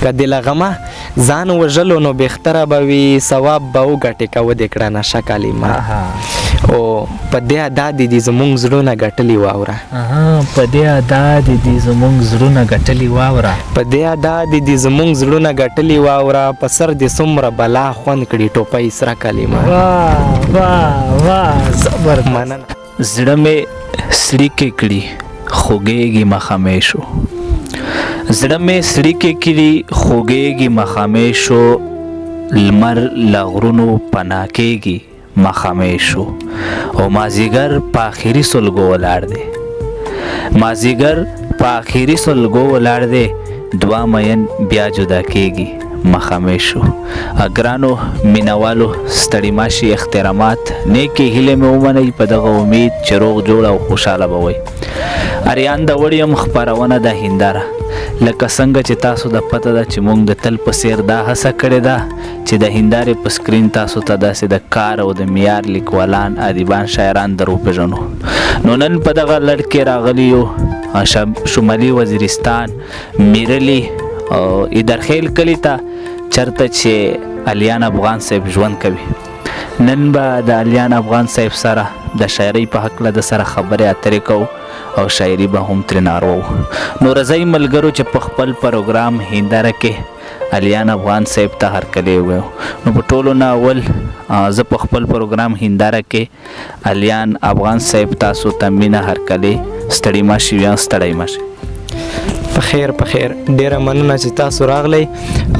که د لغمه ځان وژلو نو بهتره به وي ثواب به وګټې که ودې کړه نشه کلمه او په دې ادا دې زمونږ زړونه ګټلي واوره په دې ادا دې زمونږ زړونه ګټلي واوره په دې ادا دې زمونږ زړونه ګټلي واوره په سر دې څومره بلا خوند کړي ټوپۍ سره کلمه واه واه واه زبردست مننه. زړه مې سړیکې کړي خوږېږي مخامې شو زړه مې سړیکې کړي خوږېږي مخامې شو لمر له غرونو پناه کېږي مخامې شو او مازیګر په آخري سلګو ولاړ دی مازیګر په آخري سلګو ولاړ دی دوه مین بیا جدا کېږي مخامې شو. ګرانو مینوالو ستړي ماشي احترامات نیکې هیلې مې ومنئ په دغه امید چې روغ جوړ او خوشحاله به وئ. اریان د وړیم خپرونه د هنداره لکه څنګه چې تاسو د پته ده چې موږ د تل په څیر دا هڅه کړې ده چې د هندارې په سکرین تاسو ته داسې د کار او د معیار لیکوالان ادیبان شاعران در وپېژنو. نو نن په دغه لړ کې راغلي یو شمالي وزیرستان میرلي ادرخیل کلي ته چرته چې الیان افغان صاحب ژوند کوي. نن به د الیان افغان صاحب سره د شاعرۍ په هکله د سره خبرې اترې کوو او شاعري به هم ترې نارو. نو رضی ملګرو چې په خپل پروګرام هنداره کې الیان افغان صاحب ته هرکلی ووایو. نو په ټولو نه اول زه په خپل پروګرام هنداره کې الیان افغان صاحب تاسو ته مینه هرکلی ستړي ماشي یا ستړی ماشي. په خیر ډیره مننه چې تاسو راغلی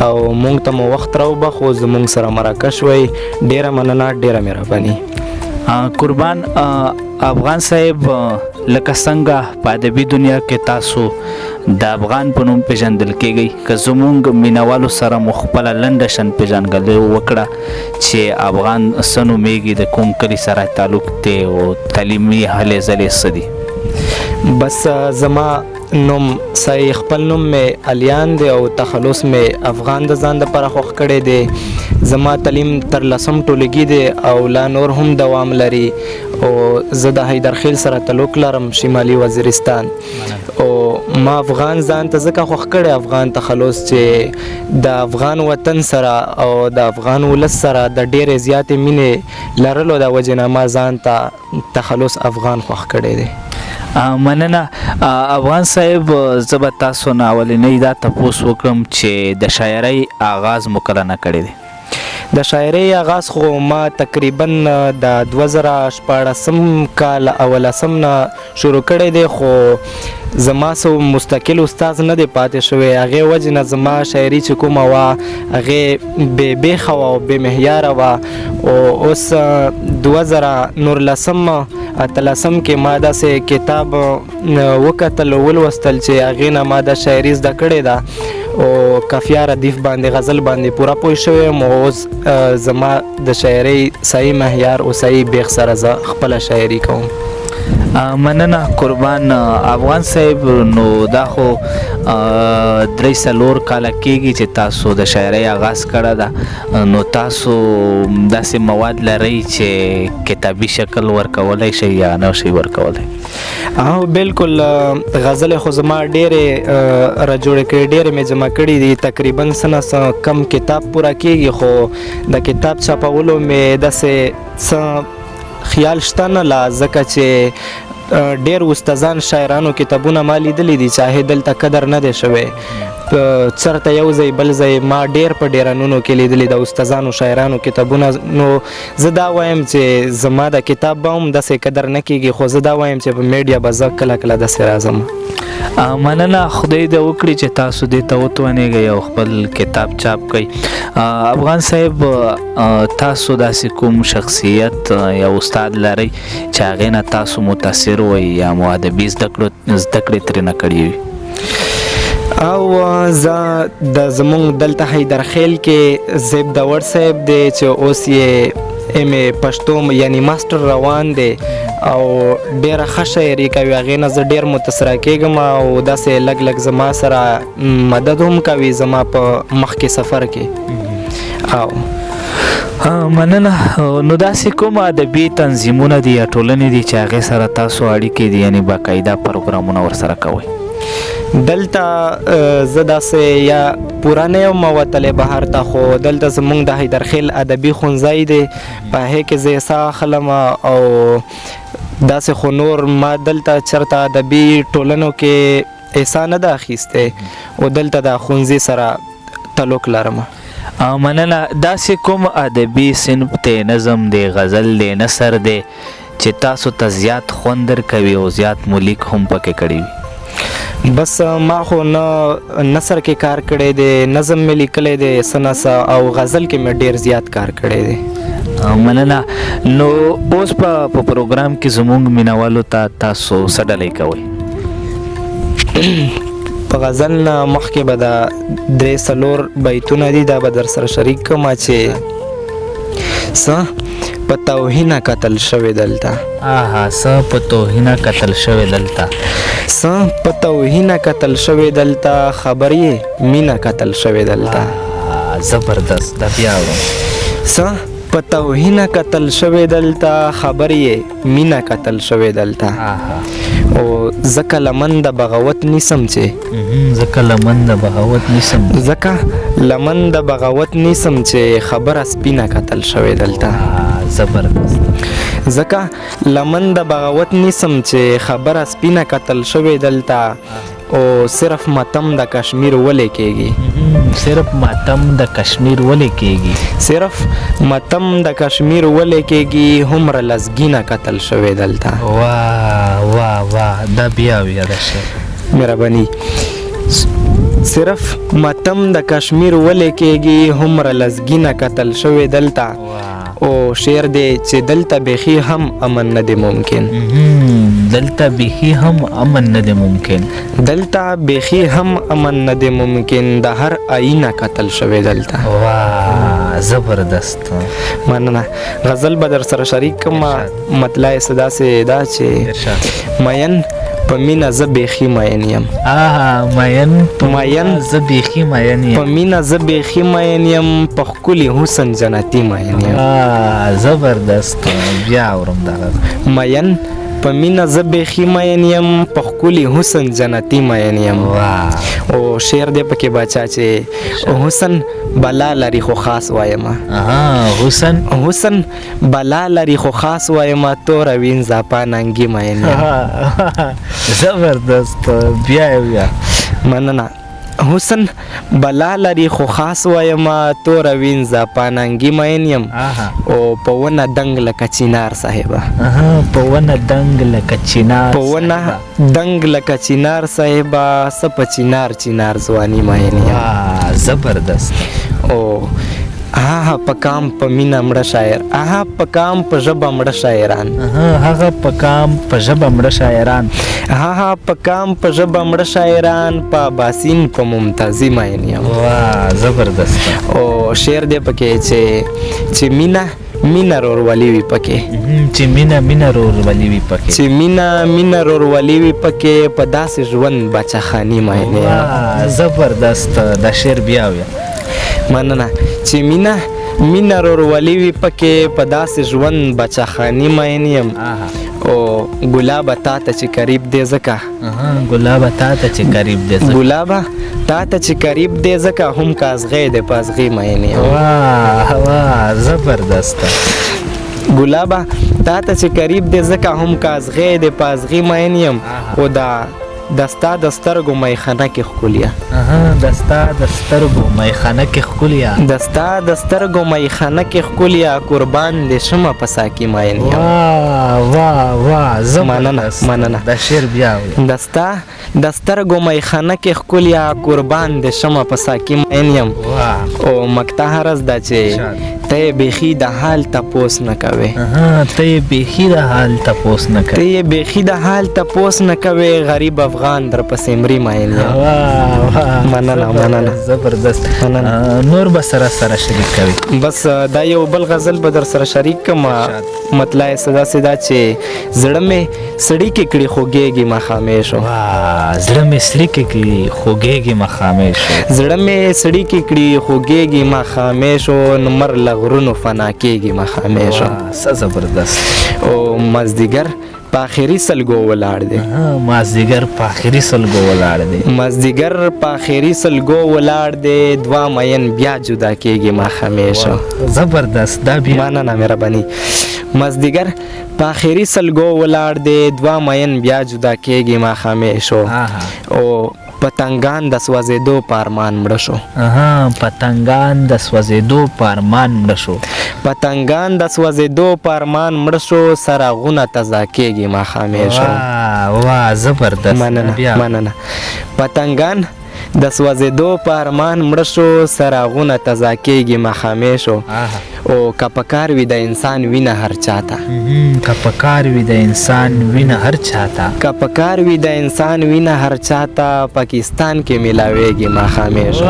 او مونږ ته مو وخت راوبخو زمونږ سره مرکه شوئ. ډیره مننه ډیره مهرباني. قربان افغان صاحب لکه څنګه په ادبي دنیا کې تاسو د افغان په نوم پیژندل کېږئ که زمونږ مینوالو سره مو خپله لنډه شن پیژندګلوي وکړه چې افغان څه نومیږي د کوم کلي سره تعلق دی او تعلیمي هلې ځلې څه دي؟ بس زما نوم صحیح خپل نوم مې الیان دی او تخلص مې افغان د ځان دپاره خوښ کړی دی. زما تعلیم تر 10 ټولګي دی او لا نور هم دوام لري او زه د حیدرخیل سره تعلق لرم شمالي وزیرستان او ما افغان ځان ته ځکه خوښ کړی افغان تخلص چې د افغان وطن سره او د افغان ولس سره د ډېرې زیاتې مینې لرلو د وجې نه ما ځان ته تخلص افغان خوښ کړی دی. مننه افغان صاحب. زه به تاسو نه اولنی دا تپوس وکړم چې د شاعرۍ آغاز مو کله نه کړی دی؟ د شاعرۍ آغاز خو ما تقریبا د 2014 کال اولسم نه شروع کړی دی خو زما سو مستقل استاد نه دی پاتې شوی. هغې وجې نه زما شاعري چې کومه وه هغې بې بیخه وه او بې معیاره وه او اوس 2019 اتلسم کې ما داسې کتاب وکتل ولوستل چې هغې نه ما د شاعري زده کړې ده او قافیه ردیف باندې غزل باندې پوره پوه شوی یم او اوس زما د شاعرۍ صحیح معیار او صحیح بیخ سره زه خپله شاعري کوم. مننه قربان افغان صاحب. نو دا خو 3-4 کاله کېږي چې تاسو د شاعرۍ آغاز کړی ده. نو تاسو داسې مواد لرئ چې کتابي شکل ورکولی شئ یا نه شئ ورکولی؟ بالکل غزل خو زما ډېرې راجوړې کړې ډېرې مې جمع کړي دي. تقریبا څه کم کتاب پوره کېږي خو د کتاب چاپولو مې داسې څه خیال شته نه لا ځکه چې ډېر استادان شاعرانو کتابونه ما لیدلی دي چې هغې دلته قدر نه دی شوی. چېرته یو ځای بل ځای ما ډېر په ډېرانونو کې لیدلي د استادانو شاعرانو کتابونه. نو زه دا وایم چې زما د کتاب به هم داسې قدر نه کېږي خو زه دا وایم چې په میډیا به زه کله کله داسې راځم. مننه خدای دې وکړي چې تاسو دې ته وتوانېږئ او خپل کتاب چاپ کړئ. افغان صاحب تاسو داسې کوم شخصیت یا استاد لرئ چې هغې نه تاسو متاثر وئ یا مو ادبي زده کړې ترې نه کړې وي؟ او زه د زمونږ دلته حیدرخیل کې زیب داور صاحب دی چې اوس یې MA پښتو یعنی ماسټر روان دی او ډیره ښه شاعري کوي. هغې نه زه ډېر متاثره کېږم او داسې لږ لږ زما سره مدد هم کوي زما په مخکې سفر کې. او مننه. نو داسې کوم ادبي تنظیمونه دي یا ټولنې دي چې هغې سره تاسو اړیکې دي یعنې باقاعده پروګرامونه ورسره کوئ؟ دلته زه داسې یا پوره نه یم وتلی بهر ته خو دلته زموږ د حیدرخیل ادبي ښوونځی دی په هغې کې زه حصه اخلم او داسې خو نور ما دلته چېرته ادبي ټولنو کې حصه نه ده اخیستی او دلته د ښوونځي سره تعلق لرم. مننه. داسې کوم ادبي صنف دی، نظم دی، غزل دی، نثر دی چې تاسو ته زیات خوند درکوي او زیات مو لیک هم پکې کړی وي؟ بس ما خو نه نثر کې کار کړی دی، نظم مې لیکلی دی څه او غزل کې مې ډېر زیات کار کړی دی. مننه. نو اوس په پروګرام کې زموږ مینوالو ته تاسو څه ډالۍ کوئ؟ په غزل نه مخکې به دا 3-4 بیتونه دي، دا به در سره شریک کړم چې څه په توهینه قتل شوی دلته. څه په توهینه قتل شوی دلته، څه په توهینه قتل شوی دلته، خبر یې مینه قتل شوی دلته. زبردست. دا بیا اورم. څه په توهینه قتل شوی دلته، خبر یې مینه قتل شوی دلته. او ځکه لمن د بغاوت نیسم چې لمن د بغاوت نیسم چې خبره سپینه قتل شوی دلته. زبردست. ځکه لمن د بغاوت نیسم چې خبره سپینه قتل شوی دلته. او صرف ماتم د کشمیر ولې کېږي، صرف ماتم د کشمیر ولې کېږي، صرف ماتم د کشمیر ولې کېږي، هومره لزګینه قتل شوی دلته. واه واه واه. دا بیا یاد شي. مهرباني. صرف ماتم د کشمیر ولې کېږي، هومره لزګینه قتل شوی دلته. او شعر دی چې دلته بیخي هم امن نه دی ممکن، دلته بیخي هم امن نه دی ممکن، دلته بیخي هم امن نه دی ممکن، د هر آینه قتل شوی دلته. واه زبردست. مننه. غزل به در سره شریک کړم. مطلع یې څه داسې ده چې مین په مینه زه بیخي مین یم. مین زه بیخي مین یم، په مینه زه بیخي مین یم، په ښکلي حسن جنتي مین یم. زبردست. بیا اورم دا غزل. مین په مینه زه بیخي مین یم، په ښکلي حسن جنتي مین یم. او شعر دی پکې باچا چې حسن بلا لري خو خاص وایم. حسن بلا لري خو خاص وایم، توره وینځه پاننګي مین یم. زبردست. بیا مننه. حسن بلا لري خو خاص وایم، توره وینځه پاننګي مین یم. او په ونه دنګ لکه چینار صاحبه، په ونه دنګ لکه چینار، په ونه دنګ لکه چینار صاحبه، څه په چینار چینار ځواني مین یم. زبردست. او هغه په کام په مینه مړه شاعر، هغه په کام په ژبه مړه شاعران، هغه په کام په ژبه مړه شاعران، هغه په کام په ژبه مړه شاعران، په باسین په ممتازي مین یم. واه زبردست. او شعر دی پکې چې مینه رورولي وي پکې، چې مینه رورولي وي پکې، چې مینه رورولي وي پکې، په داسې ژوند بچخاني مین یم. واه زبردست. دا شعر بیا ویا. مننه. چې مینه رورولي وي پکې، په داسې ژوند بچخاني مین یم. او ګلابه تا ته چې قریب دی ځکه، ګلابه تا ته چې قریب دی ځکه، ګلابه تا ته چې قریب دی ځکه، هم کازغی دی پازغي مین یم. واه واه زبردست. ګلابه تا ته چې قریب دی ځکه، هم کازغی دی پازغي مین یم. او دستا د سترګو میخانه کې ښکلیا، دستا د سترګو میخانه کې ښکلیا، دستا د سترګو میخانه کې ښکلیا، قربان دې شمه په ساقي مین یم. واه واه واه. مننه. دا شعر بیا ویا. دستا د سترګو میخانه کې ښکلیا، قربان دې شمه په ساقي مین یم. او مقطع هرز ده چې ته بیخي د حال تپوس نه کوې، ته بیخي د حال تپوس نه کوې، ته بیخي د حال تپوس نه کوې، غریب افغان درپه سمري مین یم. مننه. زبردست. نور به سره شریک کوي؟ بس دا یو بل غزل به در سره شریک کړم. مطلع یې څه داسې ده چې زړه مې سړي کې کړي خوږېږي مخامې شو. زړه مې سړي کې کړي خوږېږي مخامې شو، زړه مې سړي کې کړي خوږېږي مخامې شو، نمر له غرونو فنا کېږي مخامې شو. څه زبردست. او مازدیګر په آخري سلګو ولاړ دی. مازدیګر په آخري سلګو ولاړ دی. مازدیګر په آخري سلګو ولاړ دی. دوه مین بیا جدا کېږي ماښامې شو. زبردست. دا بیا مننه مهرباني. مازدیګر په آخري سلګو ولاړ دی. دوه مین بیا جدا کېږي ماښامې شو. او پتنګان د سوځېدو په ارمان مړه شو. پتنګان د سوځېدو په ارمان مړه شو. پتنګان د سوځېدو په ارمان مړه شو. څراغونه تازه کېږي ماښامې شو. واه زبردست. مننه. پتنګان د سوځېدو په ارمان مړه شو. څراغونه تازه کېږي ماښامې شو. او که په کار وي د انسان وینه هر چاته. که په کار وي د انسان وینه هر چاته. که په کار وي د انسان وینه هر چاته. پاکستان کې ملاویږي ماښامې شو.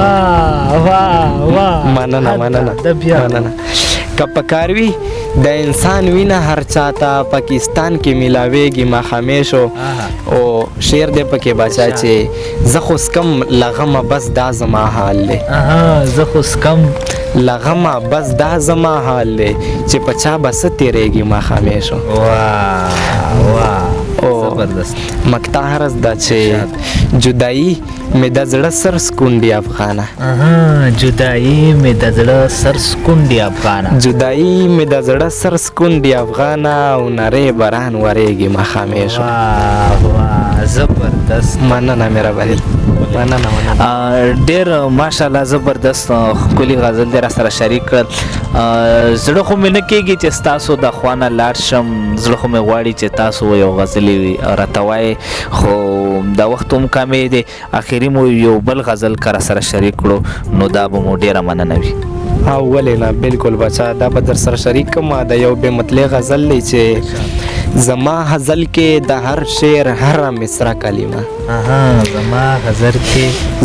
مننه. که په کار وي د انسان وینه هر چاته. پاکستان کې ملاویږي ماښامې شو. او شعر دی پکې باچا چې زه خو سکم لغمه بس دا زما حال دی. زه خو سکم لغمه بس دا زما حال دی. چې په چا به څه تېرېږي ماښامې شو. زبردست. مقطع هرز دا چې جدایي مې د زړه سر سکون دی افغانه. جدایي مې د زړه سر سکون دی افغانه. جدایي مې د زړه سر سکون دی افغانه. او نری باران ورېږي ماښامې شو. زبردست. مننه مهرباني. مننه. ډېر ماشاءالله زبردست ښکلي غزل دې را سره شریک کړل. زړه خو مې نه کېږي چې ستاسو د خوا نه لاړ شم. زړه خو مې غواړي چې تاسو یو غزلې راته وایئ. خو دا وخت هم کمې دی. اخري مو یو بل غزل که را سره شریک کړو نو دا به مو ډېره مننه وي. ولې نه بالکل بچا. دا به در سره شریک کړم. دا یو بې مطلع غزل دی چې زما غزل کې د هر شعر هره مصرع کلمه.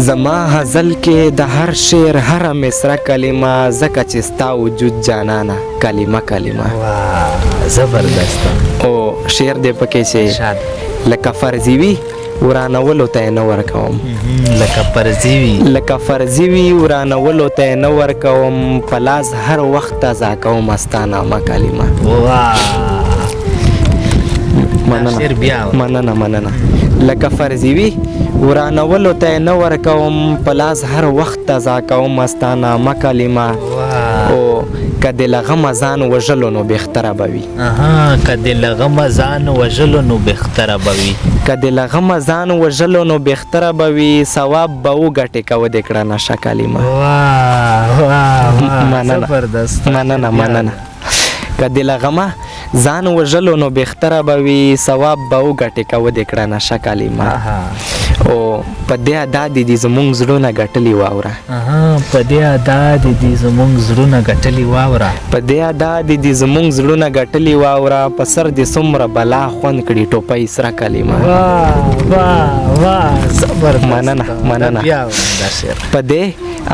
زما غزل کې د هر شعر هره مصرع کلمه. ځکه چې ستا وجود جانانه کلمه کلمه. زبردست. او شعر دی پکې چې لکه فرضي وي ورانولو ته نه ورکوم. لکه فرضي وي ورانولو ته نه ورکوم. په لاس هر وخت تازه کوم ستا نامه کلمه. مننه. لکه فرضي وي ورانولو ته نه ورکوم. په لاس هر وخت تازه کوم ستا نامه کلمه. او که د لغمه ځان وژلو نو بهتره به وي. که د لغمه ځان وژلو نو بهتره به وي. که د لغمه ځان وژلو نو بهتره به وي. ثواب به وګټې که ودې کړه نشه کلمه. مننه. که د لغمه ځان وژلو نو بهتره به وي. ثواب به وګټې که ودې کړه نشه کلمه. او په دې ادا دې زمونږ زړونه ګټلي واوره. په دې ادا دې زمونږ زړونه ګټلي واوره. په دې ادا دې زمونږ زړونه ګټلي واوره. په سر دې څومره بلا خوند کړي ټوپۍ سره کلمه. زبردست. مننه. په دې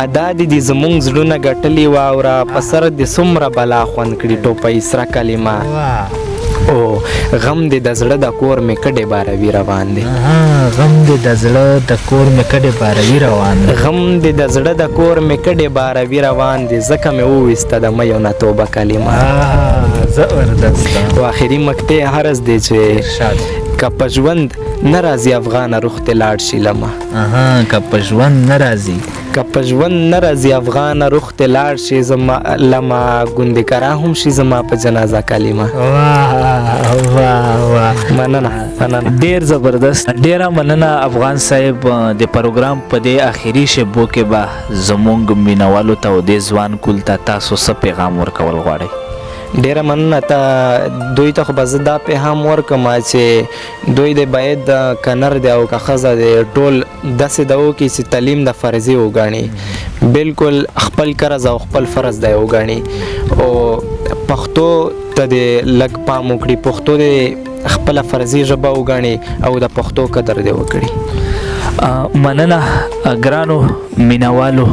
ادا دې زمونږ زړونه ګټلي واوره. په سر دې څومره بلا خوند کړي ټوپۍ سره کلمه. او غم دې د زړه د کور مې کډې باروي روان دی. غم دې د زړه د کور مې کډې باروي روان دی. غم دې د زړه د کور مې کډې باروي روان دی. ځکه مې وویسته د میو نه توبه کلمه. زبردست. او آخري مقطع هرز دی چې که په ژوند نه راځي افغانه روح ته لاړ شي لمه. که په ژوند نه راځي. که په ژوند نه راځي افغانه روح ته لاړ شي زما لمه. ګوندې کرا هم شي زما په جنازه کلمه. مننه. ډیر زبردست. ډیره مننه افغان صاحب. د پروګرام په دې اخري شیبو کې به زمونږ مینوالو ته او د ځوان کول ته تاسو څه پیغام ورکول غواړئ؟ ډیره مننه. ته دوی ته خو به زه دا پیغام ورکړم چې دوی د باید که نر دی او که ښځه دی ټول داسې ده وکړي چې تعلیم د فرضي وګڼي. بالکل خپل قرض او خپل فرض دی وګڼي. او پښتو ته د لږ پام وکړي. پښتو د خپله فرضي ژبه وګڼي او د پښتو قدر دی وکړي. مننه ګرانو مینوالو.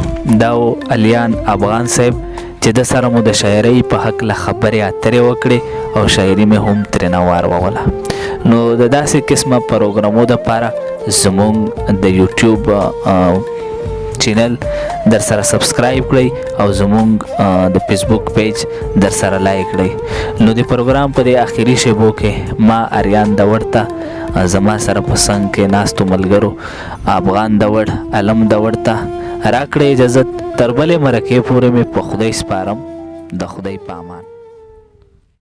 دا الیان افغان صاحب چې د سره مو د شاعرۍ په هکله خبرې اترې وکړې او شاعري مې هم ترېنه واروله. نو د داسې قسمه پروګرامو دپاره زمونږ د یوټیوب چینل در سره سبسکرایب کړئ او زمونږ د فیسبوک پیج در سره لایک کړئ. نو د پروګرام په دې اخري شیبو کې ما اریان داور ته زما سره په څنګ کې ناستو ملګرو افغان داور علم داور ته راکړئ اجازت. تر بلې مرکې پورې مې په خدای سپارم. د خدای په امان.